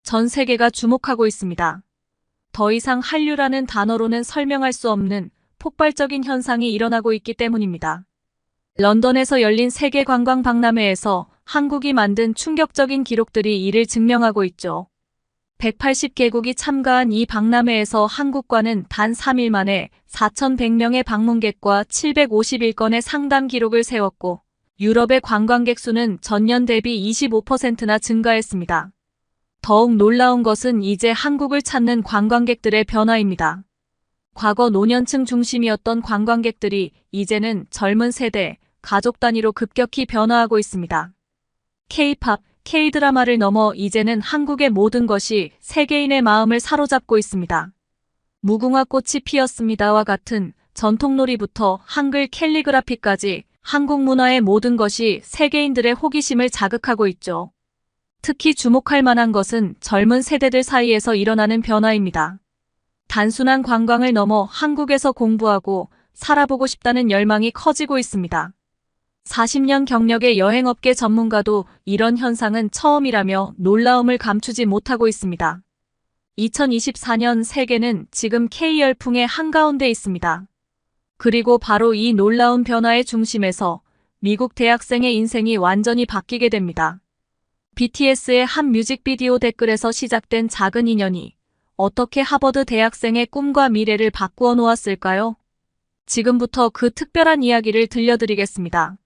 전 세계가 주목하고 있습니다. 더 이상 한류라는 단어로는 설명할 수 없는 폭발적인 현상이 일어나고 있기 때문입니다. 런던에서 열린 세계 관광 박람회에서 한국이 만든 충격적인 기록들이 이를 증명하고 있죠. 180개국이 참가한 이 박람회에서 한국과는 단 3일 만에 4,100명의 방문객과 751건의 상담 기록을 세웠고 유럽의 관광객 수는 전년 대비 25%나 증가했습니다. 더욱 놀라운 것은 이제 한국을 찾는 관광객들의 변화입니다. 과거 노년층 중심이었던 관광객들이 이제는 젊은 세대, 가족 단위로 급격히 변화하고 있습니다. K-팝, K-드라마를 넘어 이제는 한국의 모든 것이 세계인의 마음을 사로잡고 있습니다. 무궁화 꽃이 피었습니다와 같은 전통놀이부터 한글 캘리그라피까지 한국 문화의 모든 것이 세계인들의 호기심을 자극하고 있죠. 특히 주목할 만한 것은 젊은 세대들 사이에서 일어나는 변화입니다. 단순한 관광을 넘어 한국에서 공부하고 살아보고 싶다는 열망이 커지고 있습니다. 40년 경력의 여행업계 전문가도 이런 현상은 처음이라며 놀라움을 감추지 못하고 있습니다. 2024년 세계는 지금 K 열풍의 한가운데 있습니다. 그리고 바로 이 놀라운 변화의 중심에서 미국 대학생의 인생이 완전히 바뀌게 됩니다. BTS의 한 뮤직비디오 댓글에서 시작된 작은 인연이 어떻게 하버드 대학생의 꿈과 미래를 바꾸어 놓았을까요? 지금부터 그 특별한 이야기를 들려드리겠습니다.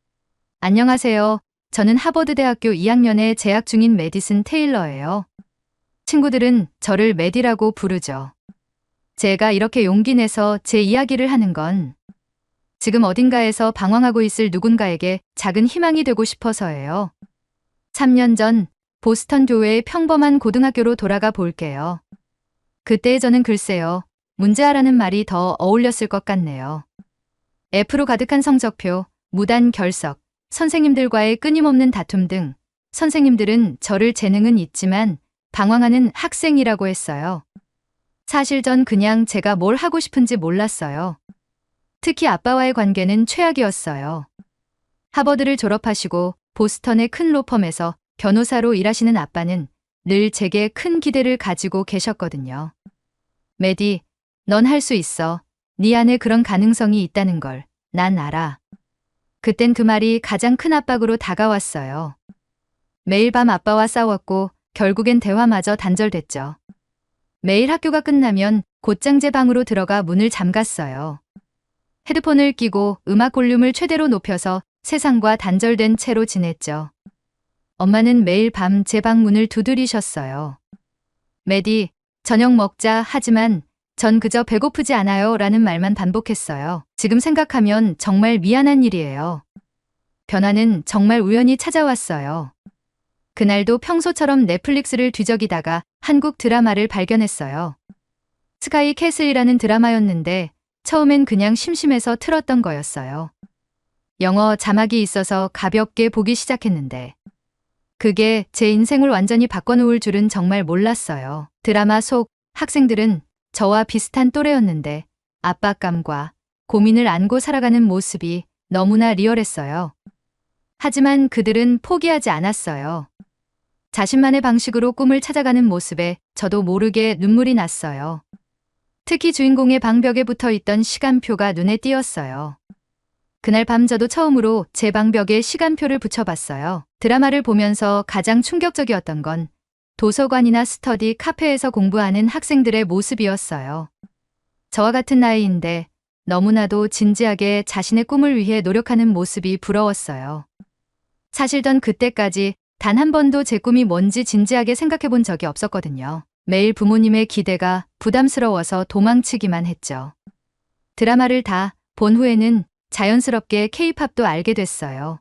안녕하세요. 저는 하버드대학교 2학년에 재학 중인 메디슨 테일러예요. 친구들은 저를 메디라고 부르죠. 제가 이렇게 용기 내서 제 이야기를 하는 건 지금 어딘가에서 방황하고 있을 누군가에게 작은 희망이 되고 싶어서예요. 3년 전 보스턴 교외의 평범한 고등학교로 돌아가 볼게요. 그때의 저는 글쎄요, 문제아라는 말이 더 어울렸을 것 같네요. F로 가득한 성적표, 무단 결석, 선생님들과의 끊임없는 다툼 등 선생님들은 저를 재능은 있지만 방황하는 학생이라고 했어요. 사실 전 그냥 제가 뭘 하고 싶은지 몰랐어요. 특히 아빠와의 관계는 최악이었어요. 하버드를 졸업하시고 보스턴의 큰 로펌에서 변호사로 일하시는 아빠는 늘 제게 큰 기대를 가지고 계셨거든요. 메디, 넌 할 수 있어. 네 안에 그런 가능성이 있다는 걸 난 알아. 그땐 그 말이 가장 큰 압박으로 다가왔어요. 매일 밤 아빠와 싸웠고 결국엔 대화마저 단절됐죠. 매일 학교가 끝나면 곧장 제 방으로 들어가 문을 잠갔어요. 헤드폰을 끼고 음악 볼륨을 최대로 높여서 세상과 단절된 채로 지냈죠. 엄마는 매일 밤 제 방 문을 두드리셨어요. 메디, 저녁 먹자. 하지만 전 그저 배고프지 않아요 라는 말만 반복했어요. 지금 생각하면 정말 미안한 일이에요. 변화는 정말 우연히 찾아왔어요. 그날도 평소처럼 넷플릭스를 뒤적이다가 한국 드라마를 발견했어요. 스카이 캐슬이라는 드라마였는데 처음엔 그냥 심심해서 틀었던 거였어요. 영어 자막이 있어서 가볍게 보기 시작했는데 그게 제 인생을 완전히 바꿔놓을 줄은 정말 몰랐어요. 드라마 속 학생들은 저와 비슷한 또래였는데 압박감과 고민을 안고 살아가는 모습이 너무나 리얼했어요. 하지만 그들은 포기하지 않았어요. 자신만의 방식으로 꿈을 찾아가는 모습에 저도 모르게 눈물이 났어요. 특히 주인공의 방벽에 붙어 있던 시간표가 눈에 띄었어요. 그날 밤 저도 처음으로 제 방벽에 시간표를 붙여봤어요. 드라마를 보면서 가장 충격적이었던 건 도서관이나 스터디 카페에서 공부하는 학생들의 모습이었어요. 저와 같은 나이인데 너무나도 진지하게 자신의 꿈을 위해 노력하는 모습이 부러웠어요. 사실 전 그때까지 단 한 번도 제 꿈이 뭔지 진지하게 생각해 본 적이 없었거든요. 매일 부모님의 기대가 부담스러워서 도망치기만 했죠. 드라마를 다 본 후에는 자연스럽게 K-팝도 알게 됐어요.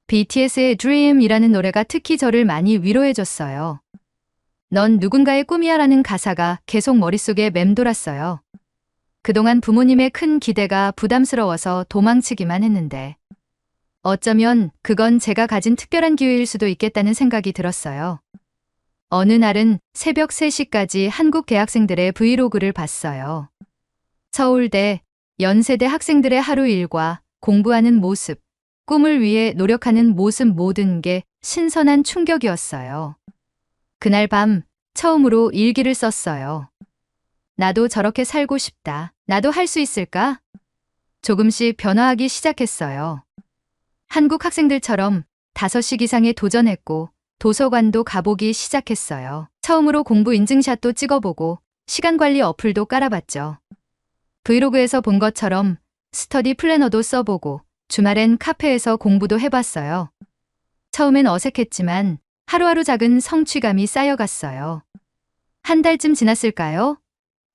BTS의 Dream이라는 노래가 특히 저를 많이 위로해줬어요. 넌 누군가의 꿈이야 라는 가사가 계속 머릿속에 맴돌았어요. 그동안 부모님의 큰 기대가 부담스러워서 도망치기만 했는데 어쩌면 그건 제가 가진 특별한 기회일 수도 있겠다는 생각이 들었어요. 어느 날은 새벽 3시까지 한국 대학생들의 브이로그를 봤어요. 서울대, 연세대 학생들의 하루 일과 공부하는 모습, 꿈을 위해 노력하는 모습 모든 게 신선한 충격이었어요. 그날 밤 처음으로 일기를 썼어요. 나도 저렇게 살고 싶다. 나도 할 수 있을까? 조금씩 변화하기 시작했어요. 한국 학생들처럼 5시 기상에 도전했고 도서관도 가보기 시작했어요. 처음으로 공부 인증샷도 찍어보고 시간 관리 어플도 깔아봤죠. 브이로그에서 본 것처럼 스터디 플래너도 써보고 주말엔 카페에서 공부도 해봤어요. 처음엔 어색했지만 하루하루 작은 성취감이 쌓여갔어요. 한 달쯤 지났을까요?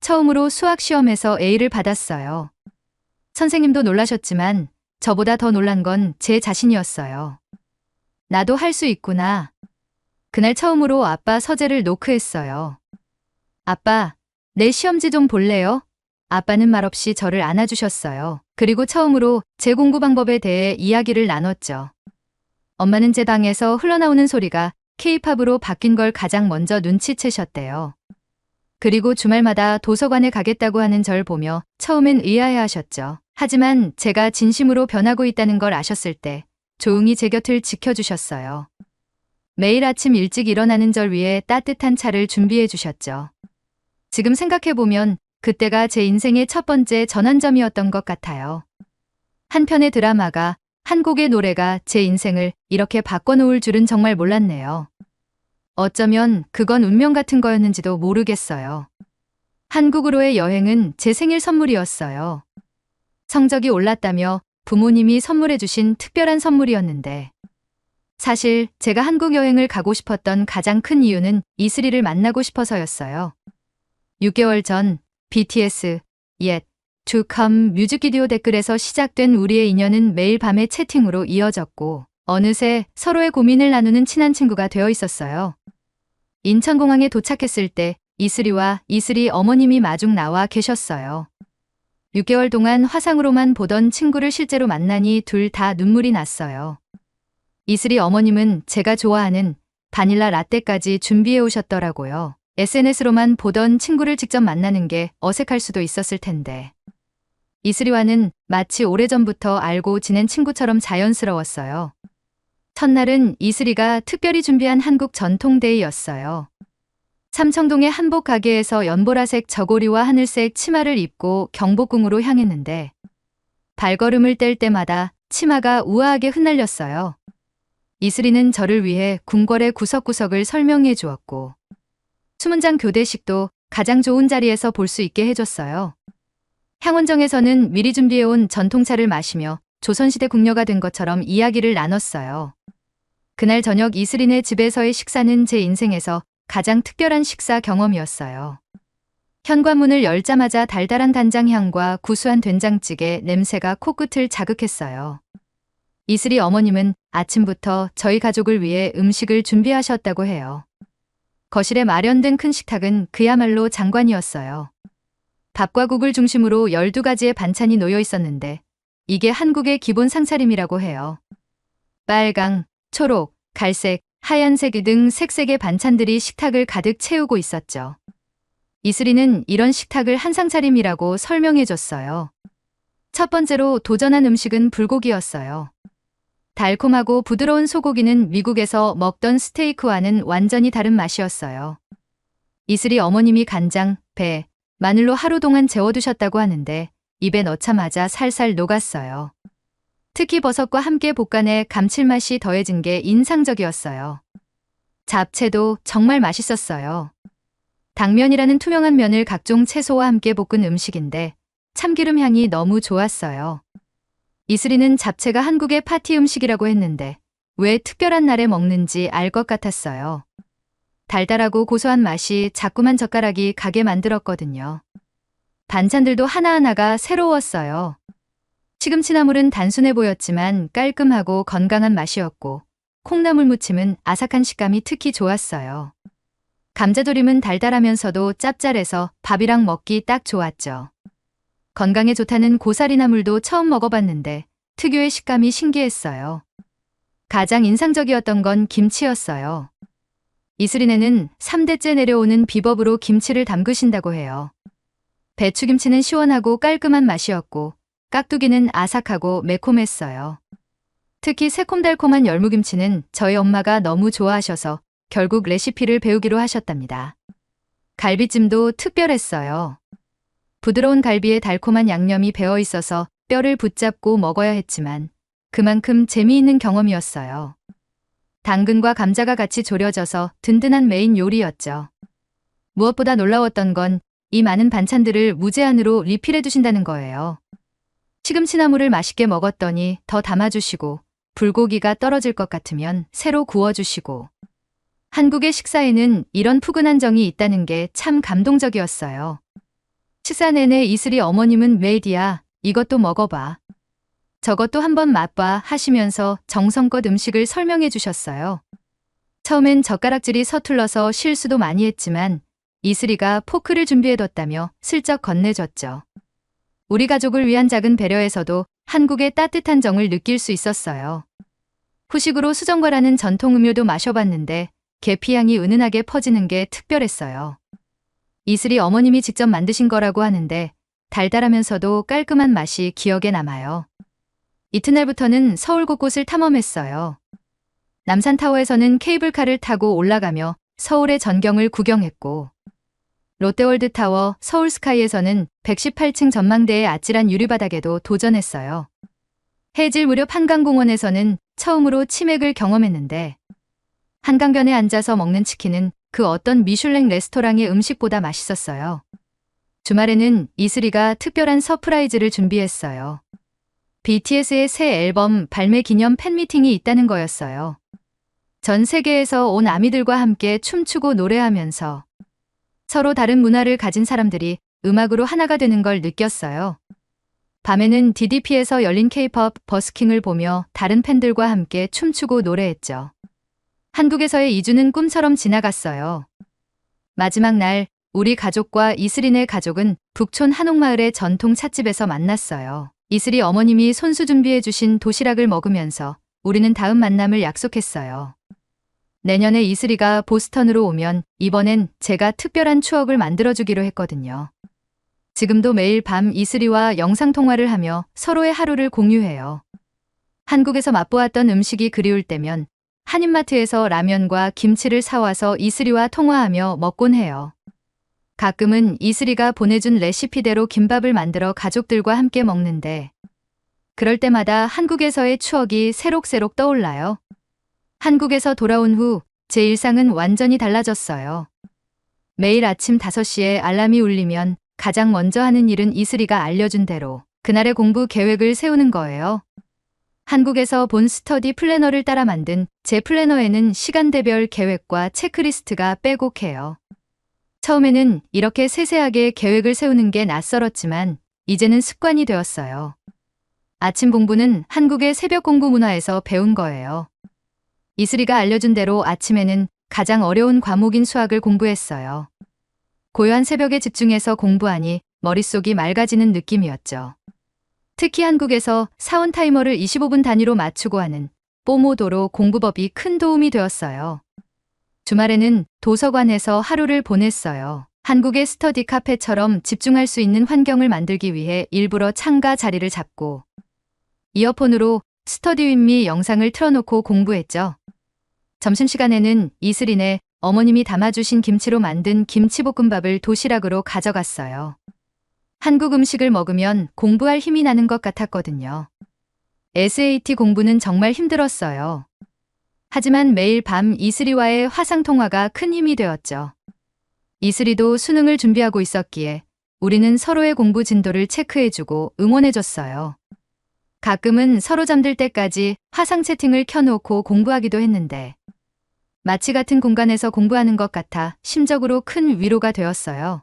처음으로 수학 시험에서 A를 받았어요. 선생님도 놀라셨지만 저보다 더 놀란 건 제 자신이었어요. 나도 할 수 있구나. 그날 처음으로 아빠 서재를 노크했어요. 아빠, 내 시험지 좀 볼래요? 아빠는 말없이 저를 안아주셨어요. 그리고 처음으로 제 공부 방법에 대해 이야기를 나눴죠. 엄마는 제 방에서 흘러나오는 소리가 K-팝으로 바뀐 걸 가장 먼저 눈치채셨대요. 그리고 주말마다 도서관에 가겠다고 하는 절 보며 처음엔 의아해하셨죠. 하지만 제가 진심으로 변하고 있다는 걸 아셨을 때 조용히 제 곁을 지켜주셨어요. 매일 아침 일찍 일어나는 절 위해 따뜻한 차를 준비해 주셨죠. 지금 생각해보면 그때가 제 인생의 첫 번째 전환점이었던 것 같아요. 한 편의 드라마가, 한 곡의 노래가 제 인생을 이렇게 바꿔놓을 줄은 정말 몰랐네요. 어쩌면 그건 운명 같은 거였는지도 모르겠어요. 한국으로의 여행은 제 생일 선물이었어요. 성적이 올랐다며 부모님이 선물해 주신 특별한 선물이었는데 사실 제가 한국 여행을 가고 싶었던 가장 큰 이유는 이슬이를 만나고 싶어서였어요. 6개월 전 BTS Yet to Come 뮤직비디오 댓글에서 시작된 우리의 인연은 매일 밤의 채팅으로 이어졌고 어느새 서로의 고민을 나누는 친한 친구가 되어 있었어요. 인천공항에 도착했을 때 이슬이와 이슬이 어머님이 마중 나와 계셨어요. 6개월 동안 화상으로만 보던 친구를 실제로 만나니 둘 다 눈물이 났어요. 이슬이 어머님은 제가 좋아하는 바닐라 라떼까지 준비해 오셨더라고요. SNS로만 보던 친구를 직접 만나는 게 어색할 수도 있었을 텐데. 이슬이와는 마치 오래전부터 알고 지낸 친구처럼 자연스러웠어요. 첫날은 이슬이가 특별히 준비한 한국 전통데이였어요. 삼청동의 한복 가게에서 연보라색 저고리와 하늘색 치마를 입고 경복궁으로 향했는데 발걸음을 뗄 때마다 치마가 우아하게 흩날렸어요. 이슬이는 저를 위해 궁궐의 구석구석을 설명해 주었고 수문장 교대식도 가장 좋은 자리에서 볼 수 있게 해줬어요. 향원정에서는 미리 준비해온 전통차를 마시며 조선시대 궁녀가 된 것처럼 이야기를 나눴어요. 그날 저녁 이슬이네 집에서의 식사는 제 인생에서 가장 특별한 식사 경험이었어요. 현관문을 열자마자 달달한 간장향과 구수한 된장찌개 냄새가 코끝을 자극했어요. 이슬이 어머님은 아침부터 저희 가족을 위해 음식을 준비하셨다고 해요. 거실에 마련된 큰 식탁은 그야말로 장관이었어요. 밥과 국을 중심으로 12가지의 반찬이 놓여 있었는데 이게 한국의 기본 상차림이라고 해요. 빨강, 초록, 갈색, 하얀색 등 색색의 반찬들이 식탁을 가득 채우고 있었죠. 이슬이는 이런 식탁을 한상차림이라고 설명해줬어요. 첫 번째로 도전한 음식은 불고기였어요. 달콤하고 부드러운 소고기는 미국에서 먹던 스테이크와는 완전히 다른 맛이었어요. 이슬이 어머님이 간장, 배, 마늘로 하루 동안 재워두셨다고 하는데 입에 넣자마자 살살 녹았어요. 특히 버섯과 함께 볶아내 감칠맛이 더해진 게 인상적이었어요. 잡채도 정말 맛있었어요. 당면이라는 투명한 면을 각종 채소와 함께 볶은 음식인데 참기름 향이 너무 좋았어요. 이슬이는 잡채가 한국의 파티 음식이라고 했는데 왜 특별한 날에 먹는지 알 것 같았어요. 달달하고 고소한 맛이 자꾸만 젓가락이 가게 만들었거든요. 반찬들도 하나하나가 새로웠어요. 시금치나물은 단순해 보였지만 깔끔하고 건강한 맛이었고 콩나물 무침은 아삭한 식감이 특히 좋았어요. 감자조림은 달달하면서도 짭짤해서 밥이랑 먹기 딱 좋았죠. 건강에 좋다는 고사리나물도 처음 먹어봤는데 특유의 식감이 신기했어요. 가장 인상적이었던 건 김치였어요. 이슬이네는 3대째 내려오는 비법으로 김치를 담그신다고 해요. 배추김치는 시원하고 깔끔한 맛이었고 깍두기는 아삭하고 매콤했어요. 특히 새콤달콤한 열무김치는 저희 엄마가 너무 좋아하셔서 결국 레시피를 배우기로 하셨답니다. 갈비찜도 특별했어요. 부드러운 갈비에 달콤한 양념이 배어 있어서 뼈를 붙잡고 먹어야 했지만 그만큼 재미있는 경험이었어요. 당근과 감자가 같이 졸여져서 든든한 메인 요리였죠. 무엇보다 놀라웠던 건 이 많은 반찬들을 무제한으로 리필해 주신다는 거예요. 시금치나물을 맛있게 먹었더니 더 담아주시고 불고기가 떨어질 것 같으면 새로 구워주시고 한국의 식사에는 이런 푸근한 정이 있다는 게 참 감동적이었어요. 식사 내내 이슬이 어머님은 메이디야, 이것도 먹어봐. 저것도 한번 맛봐 하시면서 정성껏 음식을 설명해 주셨어요. 처음엔 젓가락질이 서툴러서 실수도 많이 했지만 이슬이가 포크를 준비해뒀다며 슬쩍 건네줬죠. 우리 가족을 위한 작은 배려에서도 한국의 따뜻한 정을 느낄 수 있었어요. 후식으로 수정과라는 전통 음료도 마셔봤는데 계피향이 은은하게 퍼지는 게 특별했어요. 이슬이 어머님이 직접 만드신 거라고 하는데 달달하면서도 깔끔한 맛이 기억에 남아요. 이튿날부터는 서울 곳곳을 탐험했어요. 남산타워에서는 케이블카를 타고 올라가며 서울의 전경을 구경했고 롯데월드타워, 서울스카이에서는 118층 전망대의 아찔한 유리바닥에도 도전했어요. 해질 무렵 한강공원에서는 처음으로 치맥을 경험했는데 한강변에 앉아서 먹는 치킨은 그 어떤 미슐랭 레스토랑의 음식보다 맛있었어요. 주말에는 이슬이가 특별한 서프라이즈를 준비했어요. BTS의 새 앨범 발매 기념 팬미팅이 있다는 거였어요. 전 세계에서 온 아미들과 함께 춤추고 노래하면서 서로 다른 문화를 가진 사람들이 음악으로 하나가 되는 걸 느꼈어요. 밤에는 DDP에서 열린 K-pop 버스킹을 보며 다른 팬들과 함께 춤추고 노래했죠. 한국에서의 2주는 꿈처럼 지나갔어요. 마지막 날 우리 가족과 이슬이네 가족은 북촌 한옥마을의 전통 찻집에서 만났어요. 이슬이 어머님이 손수 준비해 주신 도시락을 먹으면서 우리는 다음 만남을 약속했어요. 내년에 이슬이가 보스턴으로 오면 이번엔 제가 특별한 추억을 만들어주기로 했거든요. 지금도 매일 밤 이슬이와 영상통화를 하며 서로의 하루를 공유해요. 한국에서 맛보았던 음식이 그리울 때면 한인마트에서 라면과 김치를 사와서 이슬이와 통화하며 먹곤 해요. 가끔은 이슬이가 보내준 레시피대로 김밥을 만들어 가족들과 함께 먹는데 그럴 때마다 한국에서의 추억이 새록새록 떠올라요. 한국에서 돌아온 후 제 일상은 완전히 달라졌어요. 매일 아침 5시에 알람이 울리면 가장 먼저 하는 일은 이슬이가 알려준 대로 그날의 공부 계획을 세우는 거예요. 한국에서 본 스터디 플래너를 따라 만든 제 플래너에는 시간대별 계획과 체크리스트가 빼곡해요. 처음에는 이렇게 세세하게 계획을 세우는 게 낯설었지만 이제는 습관이 되었어요. 아침 공부는 한국의 새벽 공부 문화에서 배운 거예요. 이슬이가 알려준 대로 아침에는 가장 어려운 과목인 수학을 공부했어요. 고요한 새벽에 집중해서 공부하니 머릿속이 맑아지는 느낌이었죠. 특히 한국에서 사원 타이머를 25분 단위로 맞추고 하는 뽀모도로 공부법이 큰 도움이 되었어요. 주말에는 도서관에서 하루를 보냈어요. 한국의 스터디 카페처럼 집중할 수 있는 환경을 만들기 위해 일부러 창가 자리를 잡고 이어폰으로 스터디 윗미 영상을 틀어놓고 공부했죠. 점심시간에는 이슬이네 어머님이 담아주신 김치로 만든 김치볶음밥을 도시락으로 가져갔어요. 한국 음식을 먹으면 공부할 힘이 나는 것 같았거든요. SAT 공부는 정말 힘들었어요. 하지만 매일 밤 이슬이와의 화상통화가 큰 힘이 되었죠. 이슬이도 수능을 준비하고 있었기에 우리는 서로의 공부 진도를 체크해주고 응원해줬어요. 가끔은 서로 잠들 때까지 화상 채팅을 켜놓고 공부하기도 했는데 마치 같은 공간에서 공부하는 것 같아 심적으로 큰 위로가 되었어요.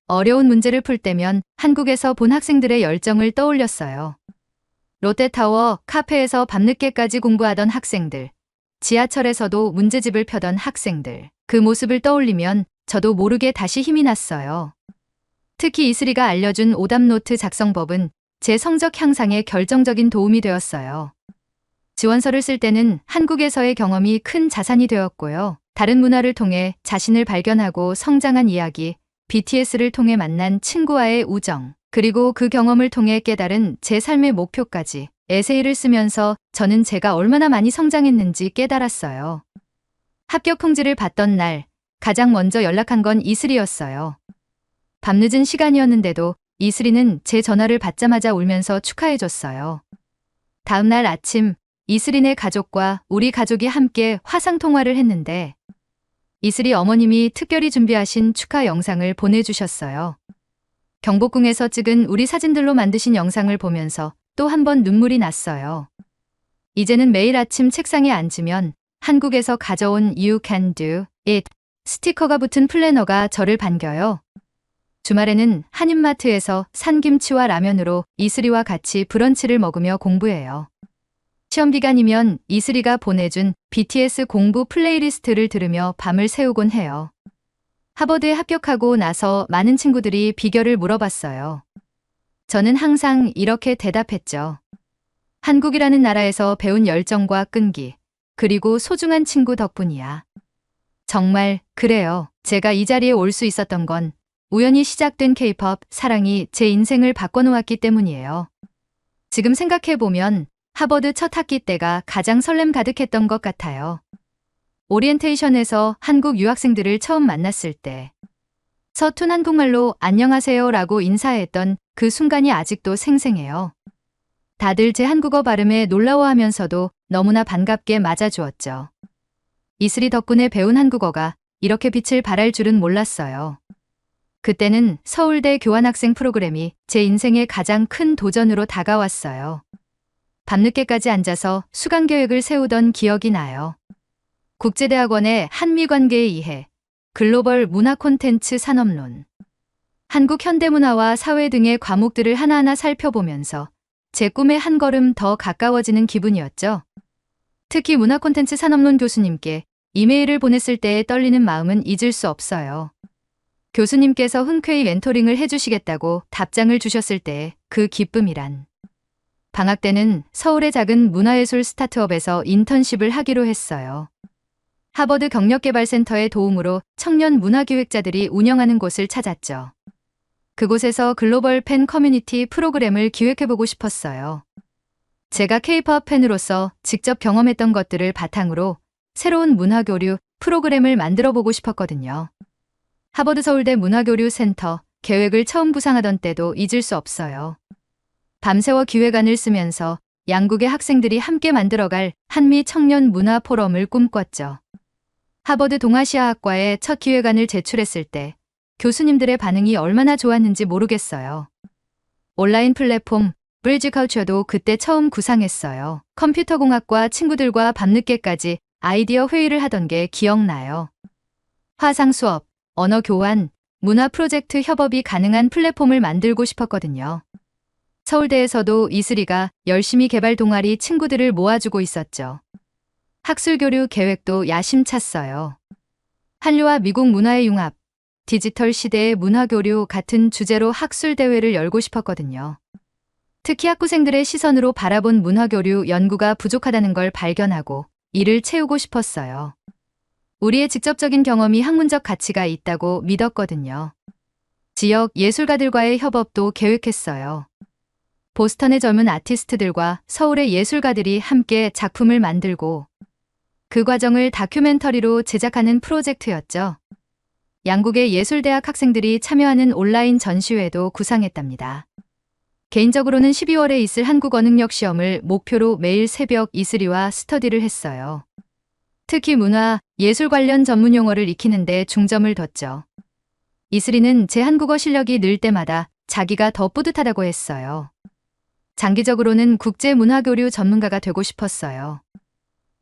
어려운 문제를 풀 때면 한국에서 본 학생들의 열정을 떠올렸어요. 롯데타워 카페에서 밤늦게까지 공부하던 학생들, 지하철에서도 문제집을 펴던 학생들, 그 모습을 떠올리면 저도 모르게 다시 힘이 났어요. 특히 이슬이가 알려준 오답노트 작성법은 제 성적 향상에 결정적인 도움이 되었어요. 지원서를 쓸 때는 한국에서의 경험이 큰 자산이 되었고요. 다른 문화를 통해 자신을 발견하고 성장한 이야기, BTS를 통해 만난 친구와의 우정, 그리고 그 경험을 통해 깨달은 제 삶의 목표까지 에세이를 쓰면서 저는 제가 얼마나 많이 성장했는지 깨달았어요. 합격 통지를 받던 날 가장 먼저 연락한 건 이슬이었어요. 밤늦은 시간이었는데도 이슬이는 제 전화를 받자마자 울면서 축하해줬어요. 다음 날 아침 이슬이네 가족과 우리 가족이 함께 화상통화를 했는데 이슬이 어머님이 특별히 준비하신 축하 영상을 보내주셨어요. 경복궁에서 찍은 우리 사진들로 만드신 영상을 보면서 또 한 번 눈물이 났어요. 이제는 매일 아침 책상에 앉으면 한국에서 가져온 You can do it 스티커가 붙은 플래너가 저를 반겨요. 주말에는 한인마트에서 산 김치와 라면으로 이슬이와 같이 브런치를 먹으며 공부해요. 시험 기간이면 이슬이가 보내준 BTS 공부 플레이리스트를 들으며 밤을 새우곤 해요. 하버드에 합격하고 나서 많은 친구들이 비결을 물어봤어요. 저는 항상 이렇게 대답했죠. 한국이라는 나라에서 배운 열정과 끈기, 그리고 소중한 친구 덕분이야. 정말 그래요. 제가 이 자리에 올 수 있었던 건 우연히 시작된 K-pop 사랑이 제 인생을 바꿔놓았기 때문이에요. 지금 생각해보면 하버드 첫 학기 때가 가장 설렘 가득했던 것 같아요. 오리엔테이션에서 한국 유학생들을 처음 만났을 때 서툰 한국말로 안녕하세요 라고 인사했던 그 순간이 아직도 생생해요. 다들 제 한국어 발음에 놀라워하면서도 너무나 반갑게 맞아주었죠. 이슬이 덕분에 배운 한국어가 이렇게 빛을 발할 줄은 몰랐어요. 그때는 서울대 교환학생 프로그램이 제 인생의 가장 큰 도전으로 다가왔어요. 밤늦게까지 앉아서 수강 계획을 세우던 기억이 나요. 국제대학원의 한미관계의 이해, 글로벌 문화 콘텐츠 산업론, 한국 현대문화와 사회 등의 과목들을 하나하나 살펴보면서 제 꿈에 한 걸음 더 가까워지는 기분이었죠. 특히 문화 콘텐츠 산업론 교수님께 이메일을 보냈을 때의 떨리는 마음은 잊을 수 없어요. 교수님께서 흔쾌히 멘토링을 해주시겠다고 답장을 주셨을 때 그 기쁨이란. 방학 때는 서울의 작은 문화예술 스타트업에서 인턴십을 하기로 했어요. 하버드 경력개발센터의 도움으로 청년 문화기획자들이 운영하는 곳을 찾았죠. 그곳에서 글로벌 팬 커뮤니티 프로그램을 기획해보고 싶었어요. 제가 K-pop 팬으로서 직접 경험했던 것들을 바탕으로 새로운 문화교류 프로그램을 만들어보고 싶었거든요. 하버드 서울대 문화교류 센터 계획을 처음 구상하던 때도 잊을 수 없어요. 밤새워 기획안을 쓰면서 양국의 학생들이 함께 만들어갈 한미 청년 문화 포럼을 꿈꿨죠. 하버드 동아시아학과에 첫 기획안을 제출했을 때 교수님들의 반응이 얼마나 좋았는지 모르겠어요. 온라인 플랫폼 브리지컬처도 그때 처음 구상했어요. 컴퓨터공학과 친구들과 밤늦게까지 아이디어 회의를 하던 게 기억나요. 화상 수업, 언어 교환, 문화 프로젝트 협업이 가능한 플랫폼을 만들고 싶었거든요. 서울대에서도 이슬이가 열심히 개발 동아리 친구들을 모아주고 있었죠. 학술 교류 계획도 야심찼어요. 한류와 미국 문화의 융합, 디지털 시대의 문화 교류 같은 주제로 학술 대회를 열고 싶었거든요. 특히 학부생들의 시선으로 바라본 문화 교류 연구가 부족하다는 걸 발견하고 이를 채우고 싶었어요. 우리의 직접적인 경험이 학문적 가치가 있다고 믿었거든요. 지역 예술가들과의 협업도 계획했어요. 보스턴의 젊은 아티스트들과 서울의 예술가들이 함께 작품을 만들고 그 과정을 다큐멘터리로 제작하는 프로젝트였죠. 양국의 예술대학 학생들이 참여하는 온라인 전시회도 구상했답니다. 개인적으로는 12월에 있을 한국어 능력 시험을 목표로 매일 새벽 이슬이와 스터디를 했어요. 특히 문화, 예술 관련 전문 용어를 익히는 데 중점을 뒀죠. 이슬이는 제 한국어 실력이 늘 때마다 자기가 더 뿌듯하다고 했어요. 장기적으로는 국제문화교류 전문가가 되고 싶었어요.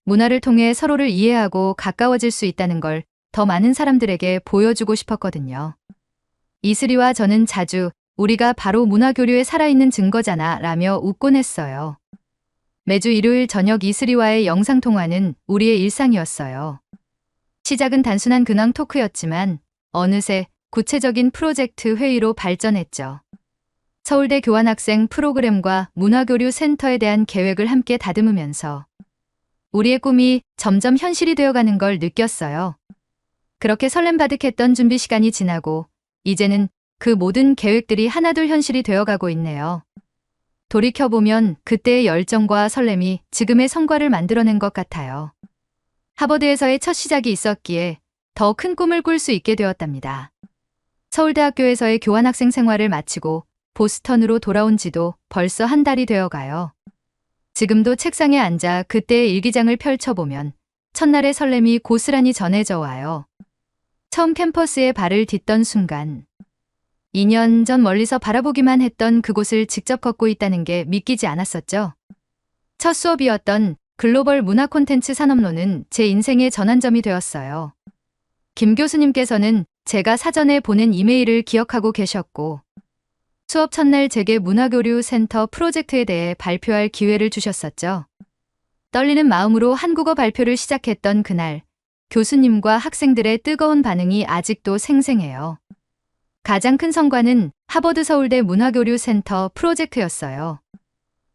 문화를 통해 서로를 이해하고 가까워질 수 있다는 걸 더 많은 사람들에게 보여주고 싶었거든요. 이슬이와 저는 자주 우리가 바로 문화교류에 살아있는 증거잖아 라며 웃곤 했어요. 매주 일요일 저녁 이슬이와의 영상통화는 우리의 일상이었어요. 시작은 단순한 근황 토크였지만 어느새 구체적인 프로젝트 회의로 발전했죠. 서울대 교환학생 프로그램과 문화교류 센터에 대한 계획을 함께 다듬으면서 우리의 꿈이 점점 현실이 되어가는 걸 느꼈어요. 그렇게 설렘 가득했던 준비 시간이 지나고 이제는 그 모든 계획들이 하나둘 현실이 되어가고 있네요. 돌이켜보면 그때의 열정과 설렘이 지금의 성과를 만들어낸 것 같아요. 하버드에서의 첫 시작이 있었기에 더 큰 꿈을 꿀 수 있게 되었답니다. 서울대학교에서의 교환학생 생활을 마치고 보스턴으로 돌아온 지도 벌써 한 달이 되어 가요. 지금도 책상에 앉아 그때의 일기장을 펼쳐보면 첫날의 설렘이 고스란히 전해져 와요. 처음 캠퍼스에 발을 딛던 순간 2년 전 멀리서 바라보기만 했던 그곳을 직접 걷고 있다는 게 믿기지 않았었죠. 첫 수업이었던 글로벌 문화 콘텐츠 산업론은 제 인생의 전환점이 되었어요. 김 교수님께서는 제가 사전에 보낸 이메일을 기억하고 계셨고 수업 첫날 제게 문화교류 센터 프로젝트에 대해 발표할 기회를 주셨었죠. 떨리는 마음으로 한국어 발표를 시작했던 그날 교수님과 학생들의 뜨거운 반응이 아직도 생생해요. 가장 큰 성과는 하버드 서울대 문화교류 센터 프로젝트였어요.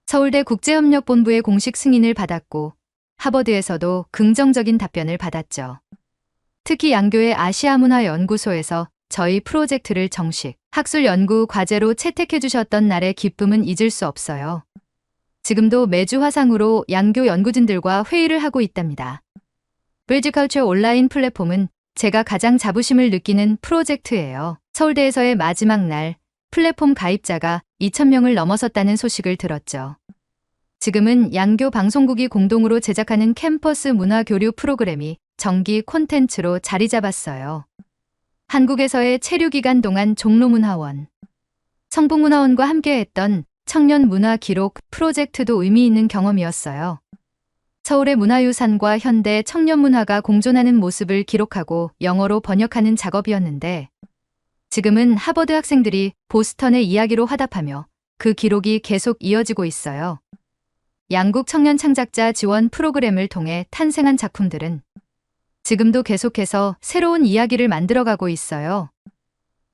서울대 국제협력본부의 공식 승인을 받았고 하버드에서도 긍정적인 답변을 받았죠. 특히 양교의 아시아문화연구소에서 저희 프로젝트를 정식 학술 연구 과제로 채택해 주셨던 날의 기쁨은 잊을 수 없어요. 지금도 매주 화상으로 양교 연구진들과 회의를 하고 있답니다. 브리지컬처 온라인 플랫폼은 제가 가장 자부심을 느끼는 프로젝트예요. 서울대에서의 마지막 날 플랫폼 가입자가 2,000명을 넘어섰다는 소식을 들었죠. 지금은 양교 방송국이 공동으로 제작하는 캠퍼스 문화 교류 프로그램이 정기 콘텐츠로 자리 잡았어요. 한국에서의 체류 기간 동안 종로문화원, 성북문화원과 함께했던 청년 문화 기록 프로젝트도 의미 있는 경험이었어요. 서울의 문화유산과 현대 청년 문화가 공존하는 모습을 기록하고 영어로 번역하는 작업이었는데 지금은 하버드 학생들이 보스턴의 이야기로 화답하며 그 기록이 계속 이어지고 있어요. 양국 청년 창작자 지원 프로그램을 통해 탄생한 작품들은 지금도 계속해서 새로운 이야기를 만들어가고 있어요.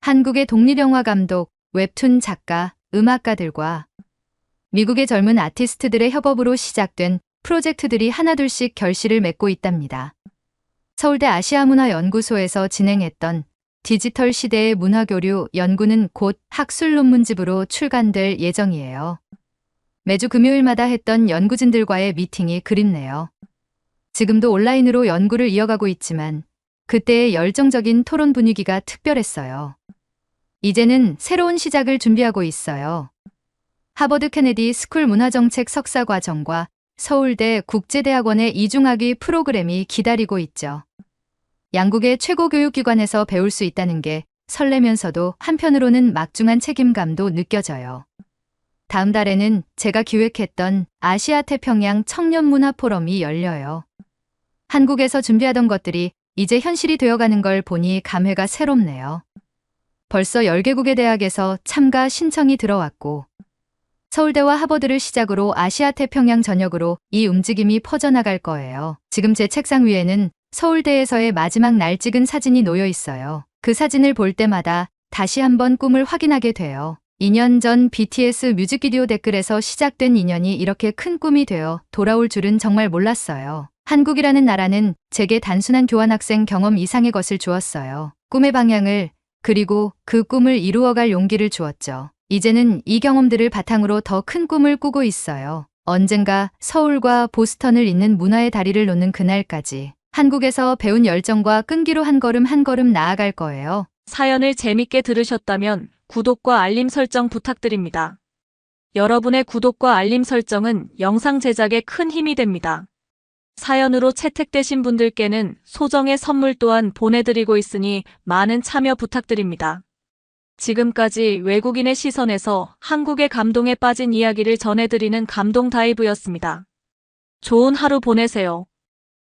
한국의 독립영화 감독, 웹툰 작가, 음악가들과 미국의 젊은 아티스트들의 협업으로 시작된 프로젝트들이 하나둘씩 결실을 맺고 있답니다. 서울대 아시아문화연구소에서 진행했던 디지털 시대의 문화교류 연구는 곧 학술 논문집으로 출간될 예정이에요. 매주 금요일마다 했던 연구진들과의 미팅이 그립네요. 지금도 온라인으로 연구를 이어가고 있지만 그때의 열정적인 토론 분위기가 특별했어요. 이제는 새로운 시작을 준비하고 있어요. 하버드 케네디 스쿨 문화정책 석사과정과 서울대 국제대학원의 이중학위 프로그램이 기다리고 있죠. 양국의 최고 교육기관에서 배울 수 있다는 게 설레면서도 한편으로는 막중한 책임감도 느껴져요. 다음 달에는 제가 기획했던 아시아 태평양 청년문화 포럼이 열려요. 한국에서 준비하던 것들이 이제 현실이 되어가는 걸 보니 감회가 새롭네요. 벌써 10개국의 대학에서 참가 신청이 들어왔고 서울대와 하버드를 시작으로 아시아 태평양 전역으로 이 움직임이 퍼져나갈 거예요. 지금 제 책상 위에는 서울대에서의 마지막 날 찍은 사진이 놓여 있어요. 그 사진을 볼 때마다 다시 한번 꿈을 확인하게 돼요. 2년 전 BTS 뮤직비디오 댓글에서 시작된 인연이 이렇게 큰 꿈이 되어 돌아올 줄은 정말 몰랐어요. 한국이라는 나라는 제게 단순한 교환학생 경험 이상의 것을 주었어요. 꿈의 방향을 그리고 그 꿈을 이루어갈 용기를 주었죠. 이제는 이 경험들을 바탕으로 더 큰 꿈을 꾸고 있어요. 언젠가 서울과 보스턴을 잇는 문화의 다리를 놓는 그날까지 한국에서 배운 열정과 끈기로 한 걸음 한 걸음 나아갈 거예요. 사연을 재밌게 들으셨다면 구독과 알림 설정 부탁드립니다. 여러분의 구독과 알림 설정은 영상 제작에 큰 힘이 됩니다. 사연으로 채택되신 분들께는 소정의 선물 또한 보내드리고 있으니 많은 참여 부탁드립니다. 지금까지 외국인의 시선에서 한국의 감동에 빠진 이야기를 전해드리는 감동 다이브였습니다. 좋은 하루 보내세요.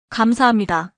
감사합니다.